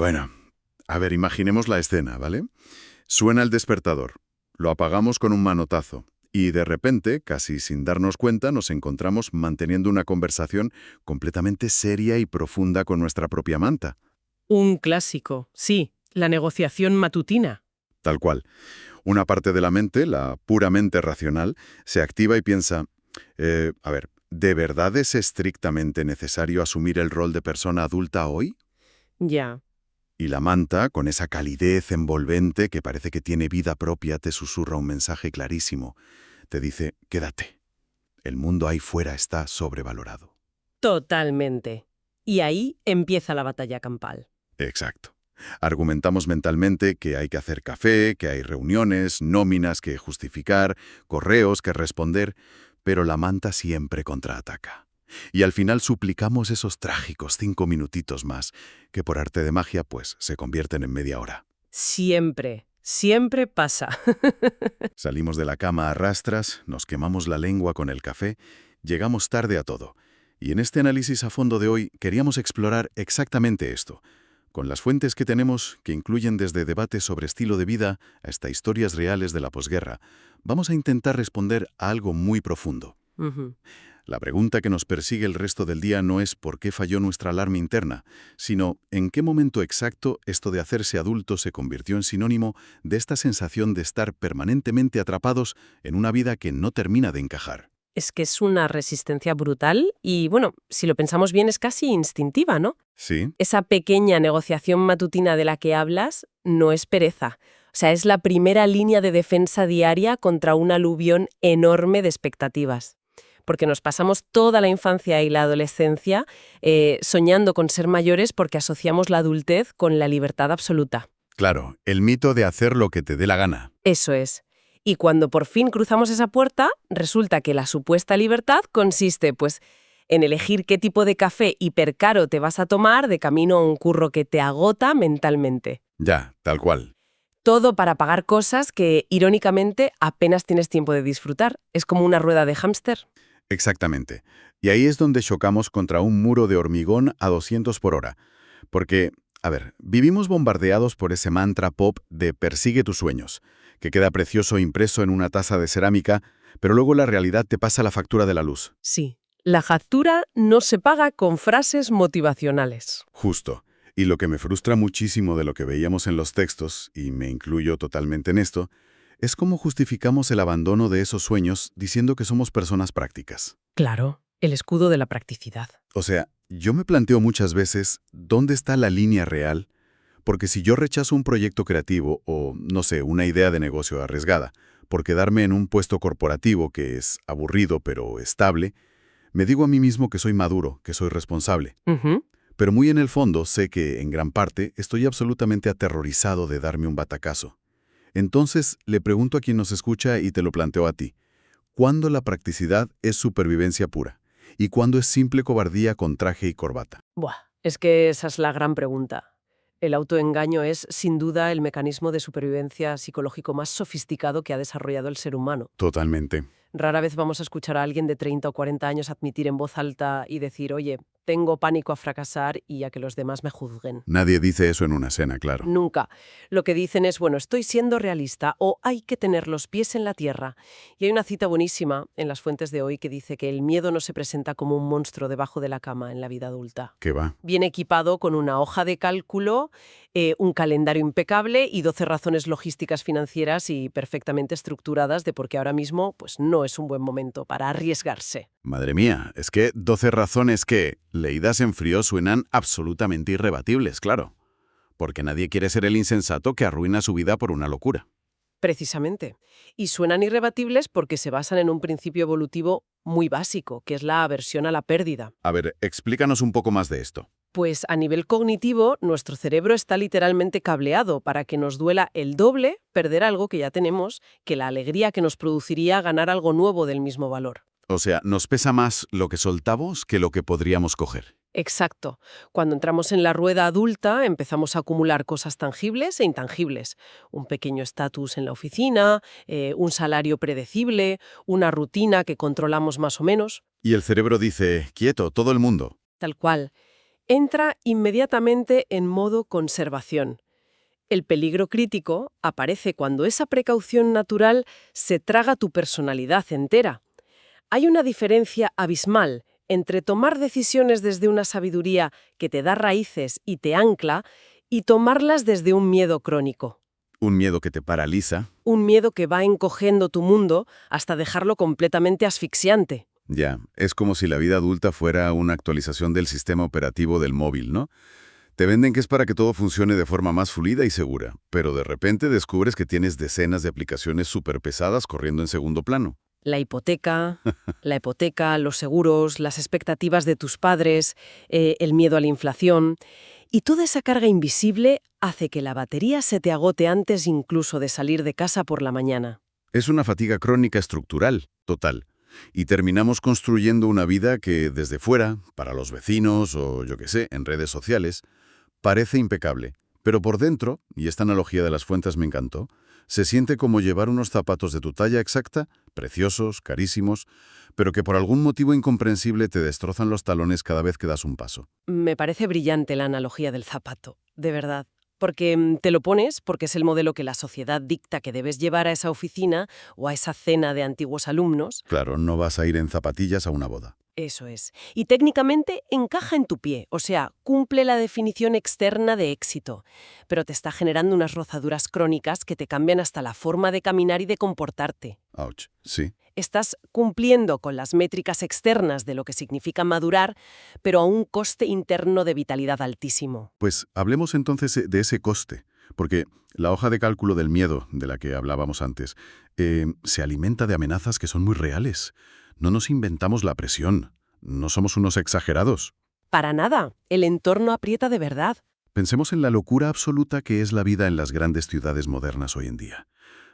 Bueno, a ver, imaginemos la escena, ¿vale? Suena el despertador, lo apagamos con un manotazo y de repente, casi sin darnos cuenta, nos encontramos manteniendo una conversación completamente seria y profunda con nuestra propia manta. Un clásico, sí, la negociación matutina. Tal cual. Una parte de la mente, la puramente racional, se activa y piensa, a ver, ¿de verdad es estrictamente necesario asumir el rol de persona adulta hoy? Ya. Y la manta, con esa calidez envolvente que parece que tiene vida propia, te susurra un mensaje clarísimo. Te dice, quédate. El mundo ahí fuera está sobrevalorado. Totalmente. Y ahí empieza la batalla campal. Exacto. Argumentamos mentalmente que hay que hacer café, que hay reuniones, nóminas que justificar, correos que responder, pero la manta siempre contraataca. Y al final suplicamos esos trágicos 5 minutitos más, que por arte de magia, pues, se convierten en media hora. Siempre, siempre pasa. Salimos de la cama a rastras, nos quemamos la lengua con el café, llegamos tarde a todo. Y en este análisis a fondo de hoy queríamos explorar exactamente esto, con las fuentes que tenemos, que incluyen desde debates sobre estilo de vida hasta historias reales de la posguerra. Vamos a intentar responder a algo muy profundo. Ujú. La pregunta que nos persigue el resto del día no es por qué falló nuestra alarma interna, sino en qué momento exacto esto de hacerse adulto se convirtió en sinónimo de esta sensación de estar permanentemente atrapados en una vida que no termina de encajar. Es que es una resistencia brutal y, bueno, si lo pensamos bien, es casi instintiva, ¿no? Sí, Esa pequeña negociación matutina de la que hablas no es pereza. O sea, es la primera línea de defensa diaria contra un aluvión enorme de expectativas. Porque nos pasamos toda la infancia y la adolescencia soñando con ser mayores porque asociamos la adultez con la libertad absoluta. claro, el mito de hacer lo que te dé la gana. Eso es. Y cuando por fin cruzamos esa puerta, resulta que la supuesta libertad consiste, pues, en elegir qué tipo de café hipercaro te vas a tomar de camino a un curro que te agota mentalmente. Ya, tal cual. Todo para pagar cosas que, irónicamente, apenas tienes tiempo de disfrutar. Es como una rueda de hámster. Exactamente. Y ahí es donde chocamos contra un muro de hormigón a 200 por hora. Porque, a ver, vivimos bombardeados por ese mantra pop de persigue tus sueños, que queda precioso impreso en una taza de cerámica, pero luego la realidad te pasa la factura de la luz. Sí, la factura no se paga con frases motivacionales. Justo. Y lo que me frustra muchísimo de lo que veíamos en los textos, y me incluyo totalmente en esto, es cómo justificamos el abandono de esos sueños diciendo que somos personas prácticas. Claro, el escudo de la practicidad. O sea, yo me planteo muchas veces dónde está la línea real, porque si yo rechazo un proyecto creativo o, no sé, una idea de negocio arriesgada, por quedarme en un puesto corporativo que es aburrido pero estable, me digo a mí mismo que soy maduro, que soy responsable. Ujú. Pero muy en el fondo sé que, en gran parte, estoy absolutamente aterrorizado de darme un batacazo. Entonces, le pregunto a quien nos escucha y te lo planteo a ti. ¿Cuándo la practicidad es supervivencia pura? ¿Y cuándo es simple cobardía con traje y corbata? Buah, es que esa es la gran pregunta. El autoengaño es, sin duda, el mecanismo de supervivencia psicológico más sofisticado que ha desarrollado el ser humano. Totalmente. Rara vez vamos a escuchar a alguien de 30 o 40 años admitir en voz alta y decir, oye, tengo pánico a fracasar y a que los demás me juzguen. Nadie dice eso en una cena, claro. Nunca. Lo que dicen es, bueno, estoy siendo realista o hay que tener los pies en la tierra. Y hay una cita buenísima en las fuentes de hoy que dice que el miedo no se presenta como un monstruo debajo de la cama en la vida adulta. ¿Qué va? Viene equipado con una hoja de cálculo, un calendario impecable y 12 razones logísticas financieras y perfectamente estructuradas de por qué ahora mismo pues, no es un buen momento para arriesgarse. Madre mía, es que 12 razones que, leídas en frío, suenan absolutamente irrebatibles, claro. Porque nadie quiere ser el insensato que arruina su vida por una locura. Precisamente. Y suenan irrebatibles porque se basan en un principio evolutivo muy básico, que es la aversión a la pérdida. A ver, explícanos un poco más de esto. Pues a nivel cognitivo, nuestro cerebro está literalmente cableado para que nos duela el doble perder algo que ya tenemos que la alegría que nos produciría ganar algo nuevo del mismo valor. O sea, nos pesa más lo que soltamos que lo que podríamos coger. Exacto. Cuando entramos en la rueda adulta, empezamos a acumular cosas tangibles e intangibles. Un pequeño estatus en la oficina, un salario predecible, una rutina que controlamos más o menos. Y el cerebro dice, quieto, todo el mundo. Tal cual. entra inmediatamente en modo conservación. El peligro crítico aparece cuando esa precaución natural se traga tu personalidad entera. Hay una diferencia abismal entre tomar decisiones desde una sabiduría que te da raíces y te ancla y tomarlas desde un miedo crónico. Un miedo que te paraliza. Un miedo que va encogiendo tu mundo hasta dejarlo completamente asfixiante. Ya, es como si la vida adulta fuera una actualización del sistema operativo del móvil, ¿no? Te venden que es para que todo funcione de forma más fluida y segura, pero de repente descubres que tienes decenas de aplicaciones súper pesadas corriendo en segundo plano. La hipoteca, los seguros, las expectativas de tus padres, el miedo a la inflación. Y toda esa carga invisible hace que la batería se te agote antes incluso de salir de casa por la mañana. Es una fatiga crónica estructural, total. Y terminamos construyendo una vida que desde fuera, para los vecinos o yo qué sé, en redes sociales, parece impecable. Pero por dentro, y esta analogía de las fuentes me encantó, se siente como llevar unos zapatos de tu talla exacta, preciosos, carísimos, pero que por algún motivo incomprensible te destrozan los talones cada vez que das un paso. Me parece brillante la analogía del zapato, de verdad. Porque te lo pones porque es el modelo que la sociedad dicta que debes llevar a esa oficina o a esa cena de antiguos alumnos. Claro, no vas a ir en zapatillas a una boda. Eso es. Y técnicamente encaja en tu pie, o sea, cumple la definición externa de éxito, pero te está generando unas rozaduras crónicas que te cambian hasta la forma de caminar y de comportarte. Ouch, sí. Estás cumpliendo con las métricas externas de lo que significa madurar, pero a un coste interno de vitalidad altísimo. Pues hablemos entonces de ese coste, porque la hoja de cálculo del miedo, de la que hablábamos antes, se alimenta de amenazas que son muy reales. No nos inventamos la presión, no somos unos exagerados. Para nada, el entorno aprieta de verdad. Pensemos en la locura absoluta que es la vida en las grandes ciudades modernas hoy en día.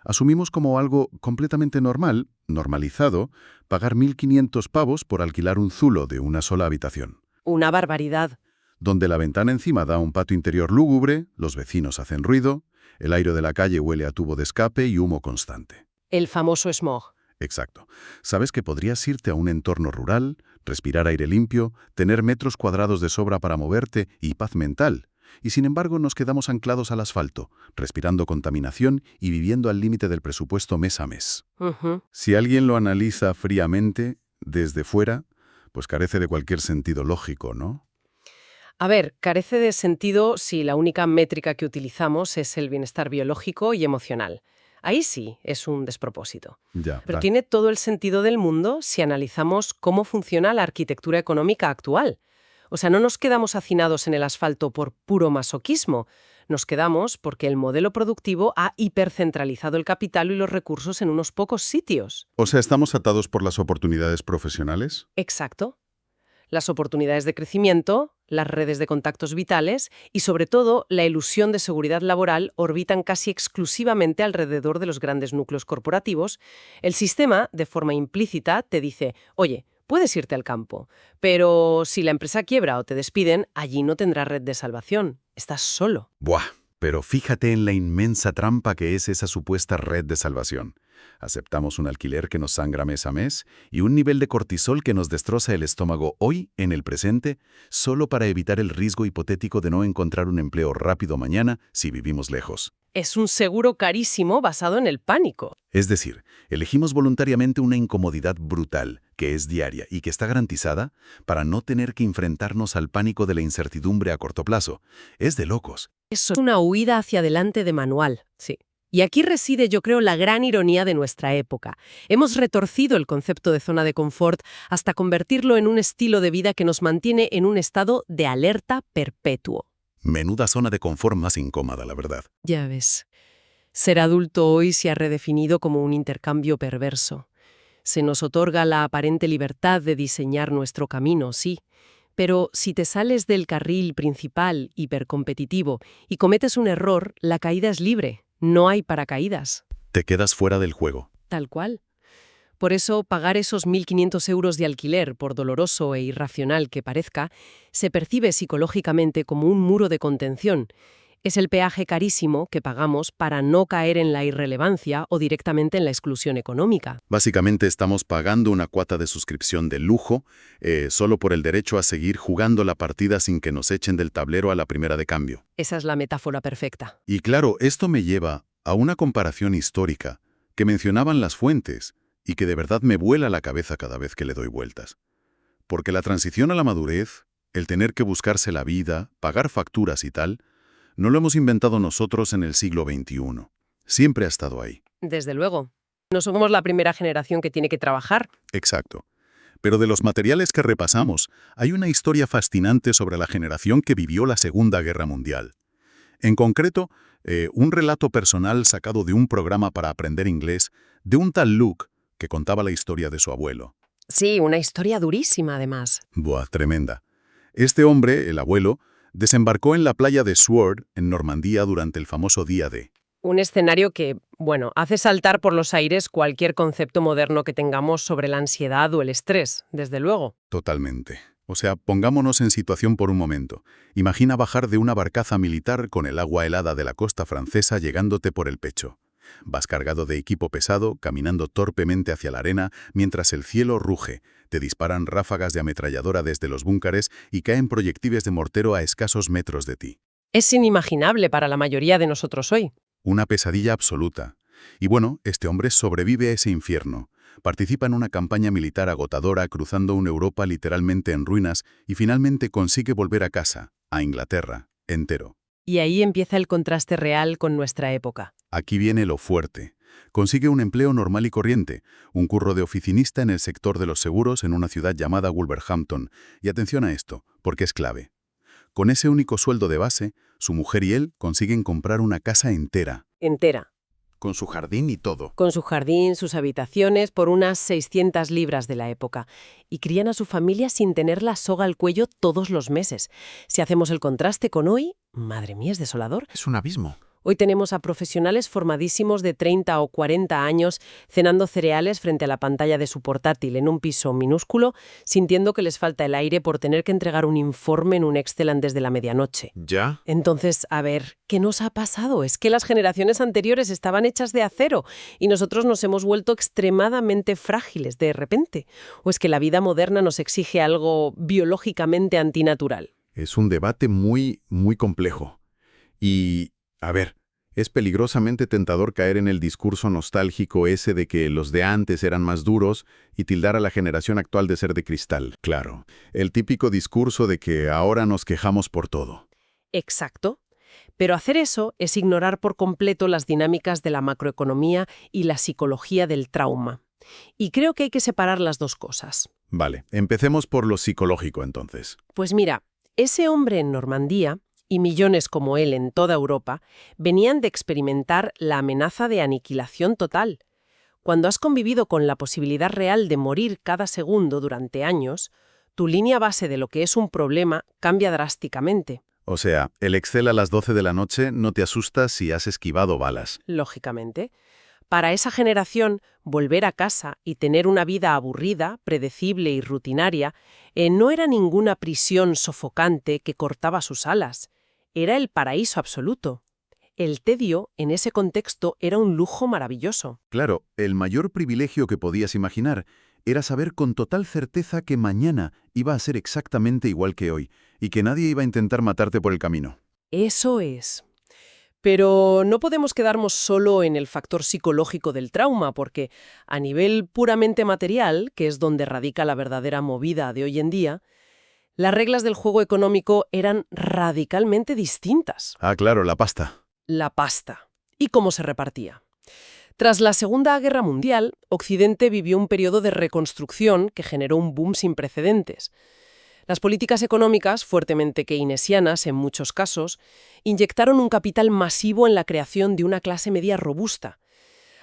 Asumimos como algo completamente normal, normalizado, pagar 1.500 pavos por alquilar un zulo de una sola habitación. Una barbaridad. Donde la ventana encima da un patio interior lúgubre, los vecinos hacen ruido, el aire de la calle huele a tubo de escape y humo constante. El famoso smog. Exacto. Sabes que podrías irte a un entorno rural, respirar aire limpio, tener metros cuadrados de sobra para moverte y paz mental. Y sin embargo nos quedamos anclados al asfalto, respirando contaminación y viviendo al límite del presupuesto mes a mes. Si alguien lo analiza fríamente, desde fuera, pues carece de cualquier sentido lógico, ¿no? A ver, carece de sentido si la única métrica que utilizamos es el bienestar biológico y emocional. Ahí sí, es un despropósito. Ya, Pero vale. tiene todo el sentido del mundo si analizamos cómo funciona la arquitectura económica actual. O sea, no nos quedamos hacinados en el asfalto por puro masoquismo. Nos quedamos porque el modelo productivo ha hipercentralizado el capital y los recursos en unos pocos sitios. O sea, ¿estamos atados por las oportunidades profesionales? Exacto. Las oportunidades de crecimiento, las redes de contactos vitales y, sobre todo, la ilusión de seguridad laboral orbitan casi exclusivamente alrededor de los grandes núcleos corporativos. El sistema, de forma implícita, te dice, oye, puedes irte al campo, pero si la empresa quiebra o te despiden, allí no tendrás red de salvación. Estás solo. Buah, pero fíjate en la inmensa trampa que es esa supuesta red de salvación. Aceptamos un alquiler que nos sangra mes a mes y un nivel de cortisol que nos destroza el estómago hoy, en el presente, solo para evitar el riesgo hipotético de no encontrar un empleo rápido mañana si vivimos lejos. Es un seguro carísimo basado en el pánico. Es decir, elegimos voluntariamente una incomodidad brutal, que es diaria y que está garantizada, para no tener que enfrentarnos al pánico de la incertidumbre a corto plazo. Es de locos. Eso es una huida hacia adelante de manual, sí. Y aquí reside, yo creo, la gran ironía de nuestra época. Hemos retorcido el concepto de zona de confort hasta convertirlo en un estilo de vida que nos mantiene en un estado de alerta perpetuo. Menuda zona de confort más incómoda, la verdad. Ya ves. Ser adulto hoy se ha redefinido como un intercambio perverso. Se nos otorga la aparente libertad de diseñar nuestro camino, sí. Pero si te sales del carril principal hipercompetitivo y cometes un error, la caída es libre. No hay paracaídas. Te quedas fuera del juego. Tal cual. Por eso, pagar esos 1.500 euros de alquiler, por doloroso e irracional que parezca, se percibe psicológicamente como un muro de contención. Es el peaje carísimo que pagamos para no caer en la irrelevancia o directamente en la exclusión económica. Básicamente estamos pagando una cuota de suscripción de lujo solo por el derecho a seguir jugando la partida sin que nos echen del tablero a la primera de cambio. Esa es la metáfora perfecta. Y claro, esto me lleva a una comparación histórica que mencionaban las fuentes y que de verdad me vuela la cabeza cada vez que le doy vueltas. Porque la transición a la madurez, el tener que buscarse la vida, pagar facturas y tal, no lo hemos inventado nosotros en el siglo XXI. Siempre ha estado ahí. Desde luego. No somos la primera generación que tiene que trabajar. Exacto. Pero de los materiales que repasamos, hay una historia fascinante sobre la generación que vivió la Segunda Guerra Mundial. En concreto, un relato personal sacado de un programa para aprender inglés de un tal Luke que contaba la historia de su abuelo. Sí, una historia durísima además. Buah, tremenda. Este hombre, el abuelo, desembarcó en la playa de Sword, en Normandía, durante el famoso Día D. Un escenario que, bueno, hace saltar por los aires cualquier concepto moderno que tengamos sobre la ansiedad o el estrés, desde luego. Totalmente. O sea, pongámonos en situación por un momento. Imagina bajar de una barcaza militar con el agua helada de la costa francesa llegándote por el pecho. Vas cargado de equipo pesado, caminando torpemente hacia la arena, mientras el cielo ruge. Te disparan ráfagas de ametralladora desde los búnkeres y caen proyectiles de mortero a escasos metros de ti. Es inimaginable para la mayoría de nosotros hoy. Una pesadilla absoluta. Y bueno, este hombre sobrevive a ese infierno. Participa en una campaña militar agotadora cruzando una Europa literalmente en ruinas y finalmente consigue volver a casa, a Inglaterra, entero. Y ahí empieza el contraste real con nuestra época. Aquí viene lo fuerte. Consigue un empleo normal y corriente, un curro de oficinista en el sector de los seguros en una ciudad llamada Wolverhampton. Y atención a esto, porque es clave. Con ese único sueldo de base, su mujer y él consiguen comprar una casa entera. Entera. Con su jardín y todo. Con su jardín, sus habitaciones, por unas 600 libras de la época. Y crían a su familia sin tener la soga al cuello todos los meses. Si hacemos el contraste con hoy, madre mía, es desolador. Es un abismo. Hoy tenemos a profesionales formadísimos de 30 o 40 años cenando cereales frente a la pantalla de su portátil en un piso minúsculo, sintiendo que les falta el aire por tener que entregar un informe en un Excel antes de la medianoche. ¿Ya? Entonces, a ver, ¿qué nos ha pasado? Es que las generaciones anteriores estaban hechas de acero y nosotros nos hemos vuelto extremadamente frágiles de repente. ¿O es que la vida moderna nos exige algo biológicamente antinatural? Es un debate muy, muy complejo. Y, a ver, es peligrosamente tentador caer en el discurso nostálgico ese de que los de antes eran más duros y tildar a la generación actual de ser de cristal. Claro, el típico discurso de que ahora nos quejamos por todo. Exacto. Pero hacer eso es ignorar por completo las dinámicas de la macroeconomía y la psicología del trauma. Y creo que hay que separar las dos cosas. Vale, empecemos por lo psicológico entonces. Pues mira, ese hombre en Normandía, y millones como él en toda Europa, venían de experimentar la amenaza de aniquilación total. Cuando has convivido con la posibilidad real de morir cada segundo durante años, tu línea base de lo que es un problema cambia drásticamente. O sea, el Excel a las 12 de la noche no te asusta si has esquivado balas. Lógicamente. Para esa generación, volver a casa y tener una vida aburrida, predecible y rutinaria no era ninguna prisión sofocante que cortaba sus alas. Era el paraíso absoluto. El tedio, en ese contexto, era un lujo maravilloso. Claro, el mayor privilegio que podías imaginar era saber con total certeza que mañana iba a ser exactamente igual que hoy y que nadie iba a intentar matarte por el camino. Eso es. Pero no podemos quedarnos solo en el factor psicológico del trauma, porque a nivel puramente material, que es donde radica la verdadera movida de hoy en día, las reglas del juego económico eran radicalmente distintas. Ah, claro, la pasta. La pasta. ¿Y cómo se repartía? Tras la Segunda Guerra Mundial, Occidente vivió un periodo de reconstrucción que generó un boom sin precedentes. Las políticas económicas, fuertemente keynesianas en muchos casos, inyectaron un capital masivo en la creación de una clase media robusta.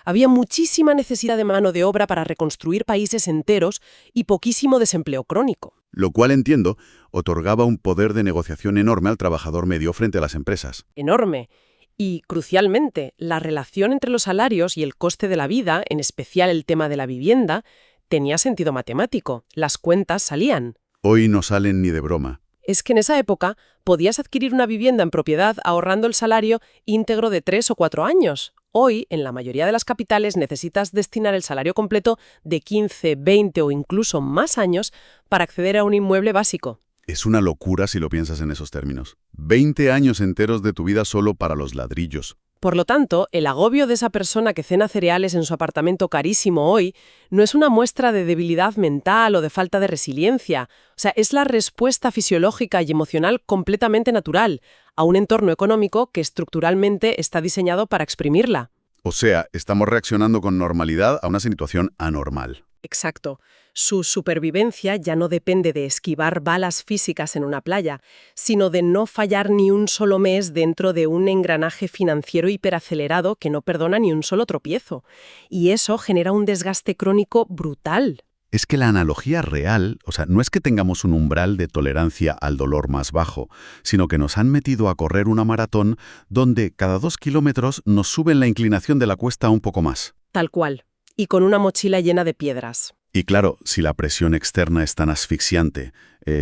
Había muchísima necesidad de mano de obra para reconstruir países enteros y poquísimo desempleo crónico. Lo cual, entiendo, otorgaba un poder de negociación enorme al trabajador medio frente a las empresas. Enorme. Y, crucialmente, la relación entre los salarios y el coste de la vida, en especial el tema de la vivienda, tenía sentido matemático. Las cuentas salían. Hoy no salen ni de broma. es que en esa época podías adquirir una vivienda en propiedad ahorrando el salario íntegro de 3 o 4 años. Hoy, en la mayoría de las capitales, necesitas destinar el salario completo de 15, 20 o incluso más años para acceder a un inmueble básico. Es una locura si lo piensas en esos términos. 20 años enteros de tu vida solo para los ladrillos. Por lo tanto, el agobio de esa persona que cena cereales en su apartamento carísimo hoy no es una muestra de debilidad mental o de falta de resiliencia. O sea, es la respuesta fisiológica y emocional completamente natural a un entorno económico que estructuralmente está diseñado para exprimirla. O sea, estamos reaccionando con normalidad a una situación anormal. Exacto. Su supervivencia ya no depende de esquivar balas físicas en una playa, sino de no fallar ni un solo mes dentro de un engranaje financiero hiperacelerado que no perdona ni un solo tropiezo. Y eso genera un desgaste crónico brutal. Es que la analogía real, o sea, no es que tengamos un umbral de tolerancia al dolor más bajo, sino que nos han metido a correr una maratón donde cada 2 kilómetros nos suben la inclinación de la cuesta un poco más. Tal cual. Y con una mochila llena de piedras. Y claro, si la presión externa es tan asfixiante,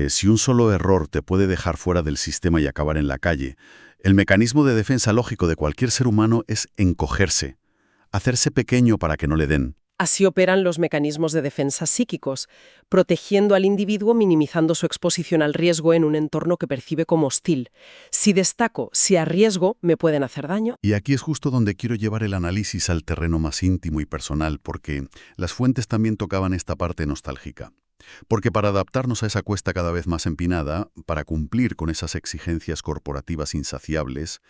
si un solo error te puede dejar fuera del sistema y acabar en la calle, el mecanismo de defensa lógico de cualquier ser humano es encogerse, hacerse pequeño para que no le den. Así operan los mecanismos de defensa psíquicos, protegiendo al individuo minimizando su exposición al riesgo en un entorno que percibe como hostil. Si destaco, si arriesgo, me pueden hacer daño. Y aquí es justo donde quiero llevar el análisis al terreno más íntimo y personal, porque las fuentes también tocaban esta parte nostálgica. Porque para adaptarnos a esa cuesta cada vez más empinada, para cumplir con esas exigencias corporativas insaciables,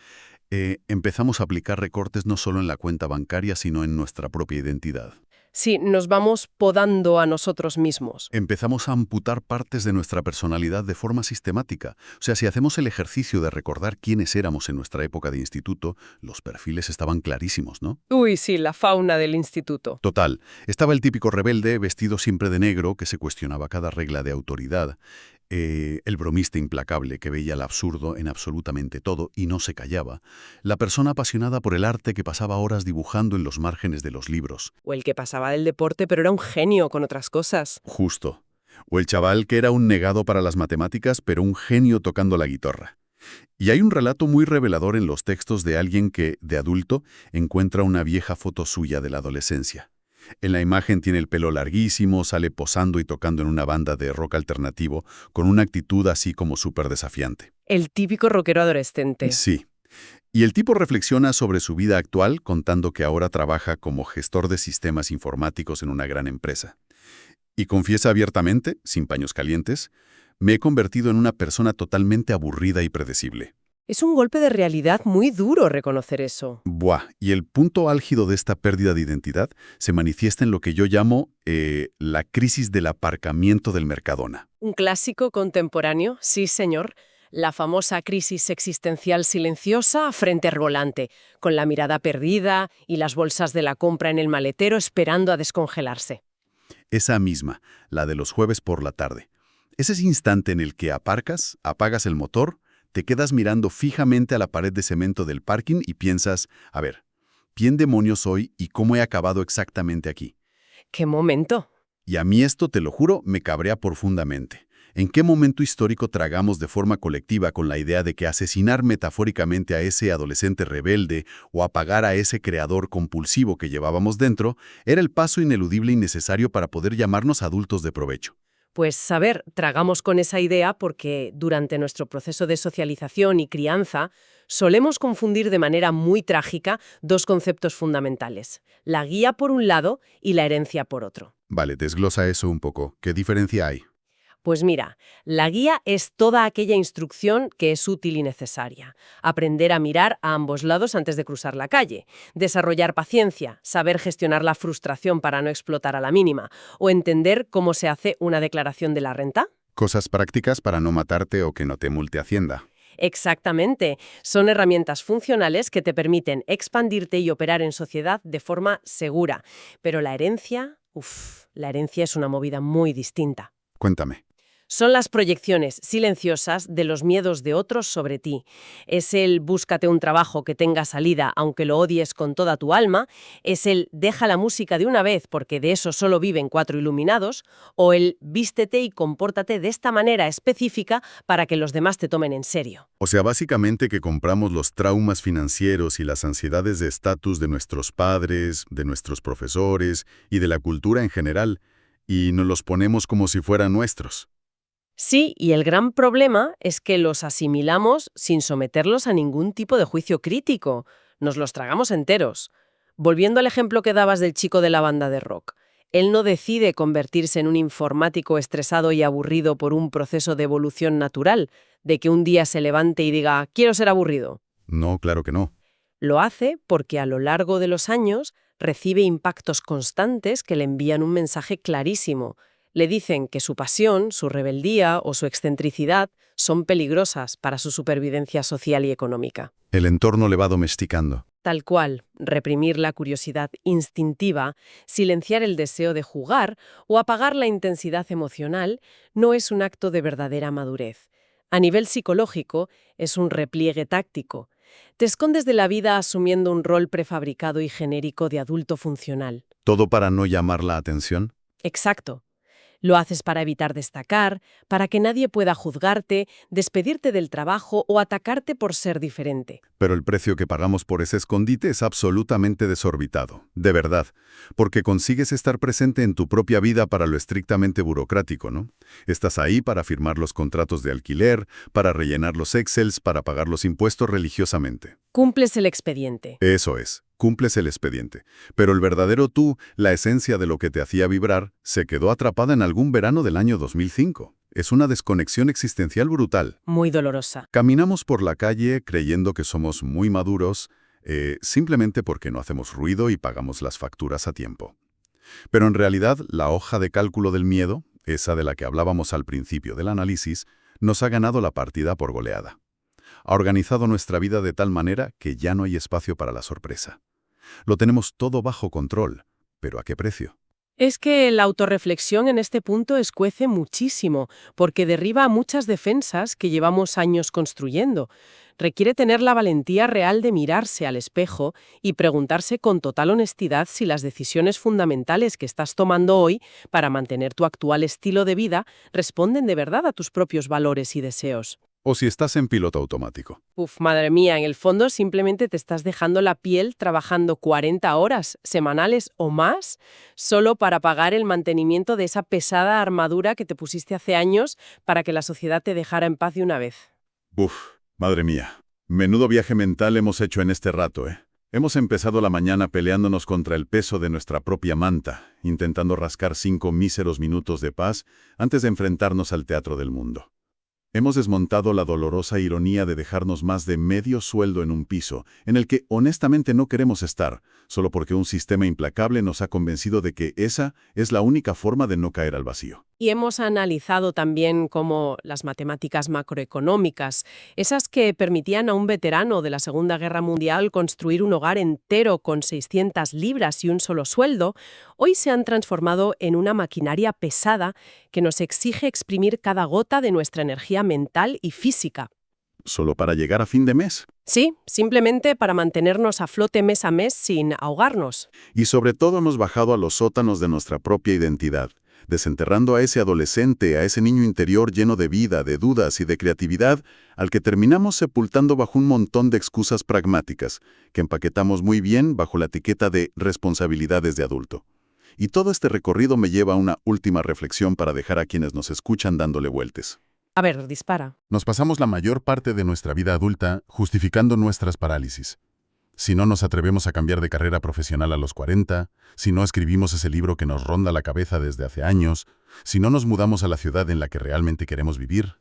empezamos a aplicar recortes no solo en la cuenta bancaria, sino en nuestra propia identidad. Sí, nos vamos podando a nosotros mismos. Empezamos a amputar partes de nuestra personalidad de forma sistemática. O sea, si hacemos el ejercicio de recordar quiénes éramos en nuestra época de instituto, los perfiles estaban clarísimos, ¿no? Uy, sí, la fauna del instituto. Total. Estaba el típico rebelde, vestido siempre de negro, que se cuestionaba cada regla de autoridad. El bromista implacable que veía el absurdo en absolutamente todo y no se callaba. La persona apasionada por el arte que pasaba horas dibujando en los márgenes de los libros. O el que pasaba del deporte, pero era un genio con otras cosas. Justo. O el chaval que era un negado para las matemáticas, pero un genio tocando la guitarra. Y hay un relato muy revelador en los textos de alguien que, de adulto, encuentra una vieja foto suya de la adolescencia. En la imagen tiene el pelo larguísimo, sale posando y tocando en una banda de rock alternativo, con una actitud así como súper desafiante. El típico rockero adolescente. Sí. Y el tipo reflexiona sobre su vida actual, contando que ahora trabaja como gestor de sistemas informáticos en una gran empresa. Y confiesa abiertamente, sin paños calientes, me he convertido en una persona totalmente aburrida y predecible. Es un golpe de realidad muy duro reconocer eso. Buah, y el punto álgido de esta pérdida de identidad se manifiesta en lo que yo llamo la crisis del aparcamiento del Mercadona. Un clásico contemporáneo, sí señor. La famosa crisis existencial silenciosa frente al volante, con la mirada perdida y las bolsas de la compra en el maletero esperando a descongelarse. Esa misma, la de los jueves por la tarde. Es ese instante en el que aparcas, apagas el motor, te quedas mirando fijamente a la pared de cemento del parking y piensas, a ver, ¿quién demonios soy y cómo he acabado exactamente aquí? ¡Qué momento! Y a mí esto, te lo juro, me cabrea profundamente. ¿En qué momento histórico tragamos de forma colectiva con la idea de que asesinar metafóricamente a ese adolescente rebelde o apagar a ese creador compulsivo que llevábamos dentro era el paso ineludible y necesario para poder llamarnos adultos de provecho? Pues, a ver, tragamos con esa idea porque durante nuestro proceso de socialización y crianza solemos confundir de manera muy trágica dos conceptos fundamentales: la guía por un lado y la herencia por otro. Vale, desglosa eso un poco. ¿Qué diferencia hay? Pues mira, la guía es toda aquella instrucción que es útil y necesaria. Aprender a mirar a ambos lados antes de cruzar la calle, desarrollar paciencia, saber gestionar la frustración para no explotar a la mínima, o entender cómo se hace una declaración de la renta. Cosas prácticas para no matarte o que no te multe Hacienda. Exactamente. Son herramientas funcionales que te permiten expandirte y operar en sociedad de forma segura. Pero la herencia es una movida muy distinta. Cuéntame. Son las proyecciones silenciosas de los miedos de otros sobre ti. Es el búscate un trabajo que tenga salida aunque lo odies con toda tu alma, es el deja la música de una vez porque de eso solo viven 4 iluminados, o el vístete y compórtate de esta manera específica para que los demás te tomen en serio. O sea, básicamente que compramos los traumas financieros y las ansiedades de estatus de nuestros padres, de nuestros profesores y de la cultura en general, y nos los ponemos como si fueran nuestros. Sí, y el gran problema es que los asimilamos sin someterlos a ningún tipo de juicio crítico. Nos los tragamos enteros. Volviendo al ejemplo que dabas del chico de la banda de rock. Él no decide convertirse en un informático estresado y aburrido por un proceso de evolución natural, de que un día se levante y diga, quiero ser aburrido. No, claro que no. Lo hace porque a lo largo de los años recibe impactos constantes que le envían un mensaje clarísimo. Le dicen que su pasión, su rebeldía o su excentricidad son peligrosas para su supervivencia social y económica. El entorno le va domesticando. Tal cual, reprimir la curiosidad instintiva, silenciar el deseo de jugar o apagar la intensidad emocional no es un acto de verdadera madurez. A nivel psicológico, es un repliegue táctico. Te escondes de la vida asumiendo un rol prefabricado y genérico de adulto funcional. ¿Todo para no llamar la atención? Exacto. Lo haces para evitar destacar, para que nadie pueda juzgarte, despedirte del trabajo o atacarte por ser diferente. Pero el precio que pagamos por ese escondite es absolutamente desorbitado, de verdad, porque consigues estar presente en tu propia vida para lo estrictamente burocrático, ¿no? Estás ahí para firmar los contratos de alquiler, para rellenar los Excels, para pagar los impuestos religiosamente. Cumples el expediente. Eso es, cumples el expediente. Pero el verdadero tú, la esencia de lo que te hacía vibrar, se quedó atrapada en algún verano del año 2005. Es una desconexión existencial brutal. Muy dolorosa. Caminamos por la calle creyendo que somos muy maduros, simplemente porque no hacemos ruido y pagamos las facturas a tiempo. Pero en realidad, la hoja de cálculo del miedo, esa de la que hablábamos al principio del análisis, nos ha ganado la partida por goleada. Ha organizado nuestra vida de tal manera que ya no hay espacio para la sorpresa. Lo tenemos todo bajo control, pero ¿a qué precio? Es que la autorreflexión en este punto escuece muchísimo, porque derriba muchas defensas que llevamos años construyendo. Requiere tener la valentía real de mirarse al espejo y preguntarse con total honestidad si las decisiones fundamentales que estás tomando hoy para mantener tu actual estilo de vida responden de verdad a tus propios valores y deseos. O si estás en piloto automático. Uf, madre mía, en el fondo simplemente te estás dejando la piel trabajando 40 horas semanales o más solo para pagar el mantenimiento de esa pesada armadura que te pusiste hace años para que la sociedad te dejara en paz de una vez. Uf, madre mía. Menudo viaje mental hemos hecho en este rato, ¿eh? Hemos empezado la mañana peleándonos contra el peso de nuestra propia manta, intentando rascar 5 míseros minutos de paz antes de enfrentarnos al teatro del mundo. Hemos desmontado la dolorosa ironía de dejarnos más de medio sueldo en un piso, en el que honestamente no queremos estar, solo porque un sistema implacable nos ha convencido de que esa es la única forma de no caer al vacío. Y hemos analizado también cómo las matemáticas macroeconómicas, esas que permitían a un veterano de la Segunda Guerra Mundial construir un hogar entero con 600 libras y un solo sueldo, hoy se han transformado en una maquinaria pesada que nos exige exprimir cada gota de nuestra energía mental y física. ¿Solo para llegar a fin de mes? Sí, simplemente para mantenernos a flote mes a mes sin ahogarnos. Y sobre todo hemos bajado a los sótanos de nuestra propia identidad, desenterrando a ese adolescente, a ese niño interior lleno de vida, de dudas y de creatividad, al que terminamos sepultando bajo un montón de excusas pragmáticas, que empaquetamos muy bien bajo la etiqueta de responsabilidades de adulto. Y todo este recorrido me lleva a una última reflexión para dejar a quienes nos escuchan dándole vueltas. A ver, dispara. Nos pasamos la mayor parte de nuestra vida adulta justificando nuestras parálisis. Si no nos atrevemos a cambiar de carrera profesional a los 40, si no escribimos ese libro que nos ronda la cabeza desde hace años, si no nos mudamos a la ciudad en la que realmente queremos vivir,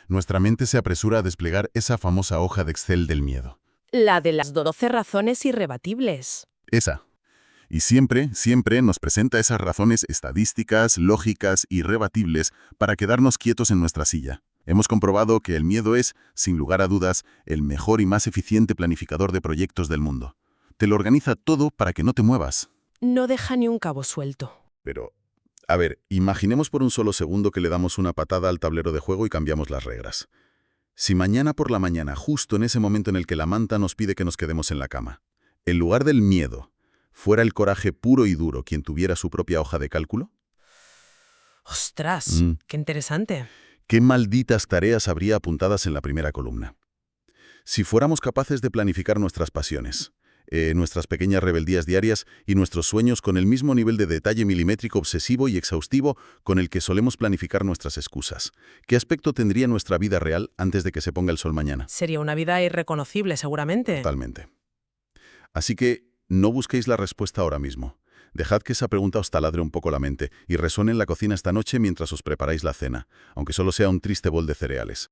nuestra mente se apresura a desplegar esa famosa hoja de Excel del miedo. La de las 12 razones irrebatibles. Esa. Y siempre nos presenta esas razones estadísticas, lógicas, irrebatibles para quedarnos quietos en nuestra silla. Hemos comprobado que el miedo es, sin lugar a dudas, el mejor y más eficiente planificador de proyectos del mundo. Te lo organiza todo para que no te muevas. No deja ni un cabo suelto. Pero, A ver, imaginemos por un solo segundo que le damos una patada al tablero de juego y cambiamos las reglas. Si mañana por la mañana, justo en ese momento en el que la manta nos pide que nos quedemos en la cama, en lugar del miedo, fuera el coraje puro y duro quien tuviera su propia hoja de cálculo, ¡Ostras! ¡Qué interesante! ¿qué malditas tareas habría apuntadas en la primera columna? Si fuéramos capaces de planificar nuestras pasiones, nuestras pequeñas rebeldías diarias y nuestros sueños con el mismo nivel de detalle milimétrico obsesivo y exhaustivo con el que solemos planificar nuestras excusas, ¿qué aspecto tendría nuestra vida real antes de que se ponga el sol mañana? Sería una vida irreconocible, seguramente. Totalmente. Así que no busquéis la respuesta ahora mismo. Dejad que esa pregunta os taladre un poco la mente y resuene en la cocina esta noche mientras os preparáis la cena, aunque solo sea un triste bol de cereales.